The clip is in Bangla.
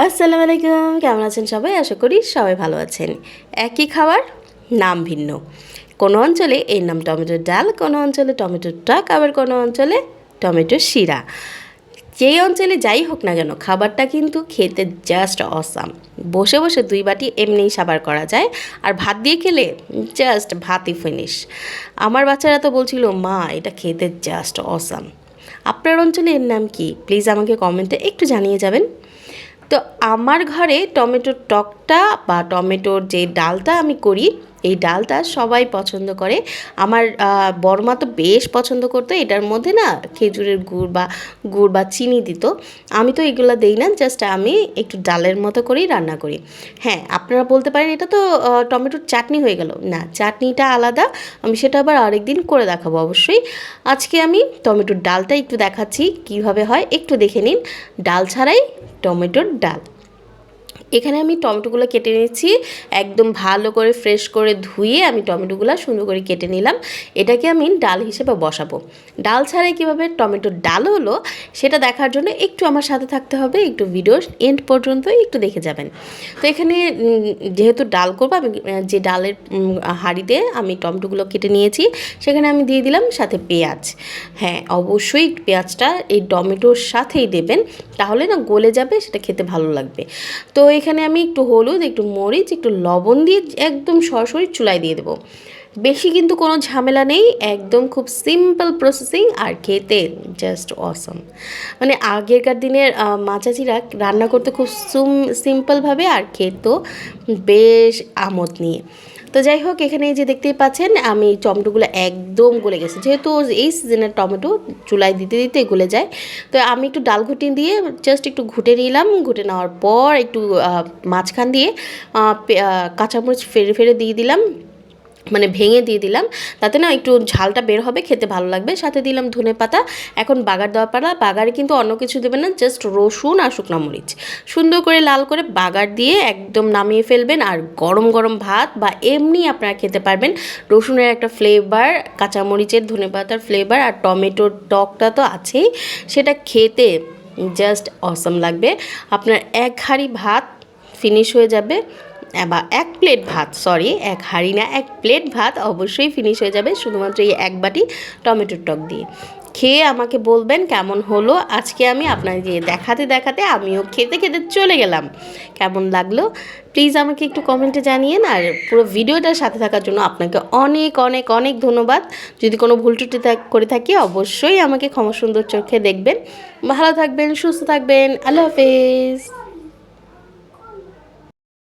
আসসালামু আলাইকুম, কেমন আছেন সবাই? আশা করি সবাই ভালো আছেন। একই খাবার, নাম ভিন্ন। কোনো অঞ্চলে এর নাম টমেটোর ডাল, কোনো অঞ্চলে টমেটোর টক, আবার কোনো অঞ্চলে টমেটোর শিরা। যেই অঞ্চলে যাই হোক না কেন, খাবারটা কিন্তু খেতে জাস্ট অসাম। বসে বসে 2 বাটি এমনিই সাবার করা যায়, আর ভাত দিয়ে খেলে জাস্ট ভাতই ফিনিশ। আমার বাচ্চারা তো বলছিল, মা এটা খেতে জাস্ট অসাম। আপনার অঞ্চলে এর নাম কি? প্লিজ আমাকে কমেন্টে একটু জানিয়ে যাবেন। তো আমার ঘরে টমেটোর টকটা বা টমেটোর যে ডালটা আমি করি, এই ডালটা সবাই পছন্দ করে। আমার বড়মা তো বেশ পছন্দ করতো। এটার মধ্যে না খেজুরের গুড় বা চিনি দিত। আমি তো এগুলো দেই না, জাস্ট আমি একটু ডালের মতো করেই রান্না করি। হ্যাঁ, আপনারা বলতে পারেন এটা তো টমেটোর চাটনি হয়ে গেল। না, চাটনিটা আলাদা, আমি সেটা আবার আরেকদিন করে দেখাবো অবশ্যই। আজকে আমি টমেটোর ডালটা একটু দেখাচ্ছি কীভাবে হয়, একটু দেখে নিন। ডাল ছাড়াই টমেটোর ডাল। এখানে আমি টমেটোগুলো কেটে নিচ্ছি, একদম ভালো করে ফ্রেশ করে ধুয়ে আমি টমেটোগুলো সুন্দর করে কেটে নিলাম। এটাকে আমি ডাল হিসেবে বসাবো। ডাল ছাড়াই কীভাবে টমেটোর ডাল হলো সেটা দেখার জন্য একটু আমার সাথে থাকতে হবে, একটু ভিডিও এন্ড পর্যন্ত একটু দেখে যাবেন। তো এখানে যেহেতু ডাল করবো, আমি যে ডালের হাঁড়িতে আমি টমেটোগুলো কেটে নিয়েছি সেখানে আমি দিয়ে দিলাম সাথে পেঁয়াজ। হ্যাঁ, অবশ্যই পেঁয়াজটা এই টমেটোর সাথেই দেবেন, তাহলে না গলে যাবে, সেটা খেতে ভালো লাগবে। তো এখানে আমি একটু হলুদ, একটু মরিচ, একটু লবণ দিয়ে একদম সরাসরি চুলায় দিয়ে দেবো। বেশি কিন্তু কোনো ঝামেলা নেই, একদম খুব সিম্পল প্রসেসিং, আর খেতে জাস্ট অসম। মানে আগেরকার দিনের মা চাচিরা রান্না করতে খুব সিম্পলভাবে, আর খেতেও বেশ আমোদ নিয়ে। তো যাই হোক, এখানে এই যে দেখতেই পাচ্ছেন আমি টমেটোগুলো একদম গলে গেছে, যেহেতু এই সিজনের টমেটো চুলায় দিতে দিতে গলে যায়। তো আমি একটু ডাল ঘুটনি দিয়ে জাস্ট একটু ঘুটে নিলাম। ঘুটে নেওয়ার পর একটু মাঝখান দিয়ে কাঁচামরিচ ফেরে ফেরে দিয়ে দিলাম, মানে ভেঙে দিয়ে দিলাম, তাতে না একটু ঝালটা বের হবে, খেতে ভালো লাগবে। সাথে দিলাম ধনেপাতা। এখন বাগার দেওয়ার পালা। বাগারে কিন্তু অন্য কিছু দেবেন না, জাস্ট রসুন আর শুকনো মরিচ সুন্দর করে লাল করে বাগার দিয়ে একদম নামিয়ে ফেলবেন। আর গরম গরম ভাত বা এমনি আপনারা খেতে পারবেন। রসুনের একটা ফ্লেভার, কাঁচামরিচের, ধনেপাতার ফ্লেভার, আর টমেটোর টকটা তো আছেই, সেটা খেতে জাস্ট অসম লাগবে। আপনার 1 হাঁড়ি ভাত ফিনিশ হয়ে যাবে, বা 1 প্লেট ভাত, সরি 1 হাঁড়ি না, 1 প্লেট ভাত অবশ্যই ফিনিশ হয়ে যাবে শুধুমাত্র এই 1 বাটি টমেটোর টক দিয়ে। খেয়ে আমাকে বলবেন কেমন হলো। আজকে আমি আপনাকে দেখাতে দেখাতে আমিও খেতে খেতে চলে গেলাম। কেমন লাগলো প্লিজ আমাকে একটু কমেন্টে জানিয়েন। আর পুরো ভিডিওটার সাথে থাকার জন্য আপনাকে অনেক অনেক অনেক ধন্যবাদ। যদি কোনো ভুল ত্রুটি করে থাকি অবশ্যই আমাকে ক্ষমা সুন্দর চোখে দেখবেন। ভালো থাকবেন, সুস্থ থাকবেন। আল্লাহ হাফেজ।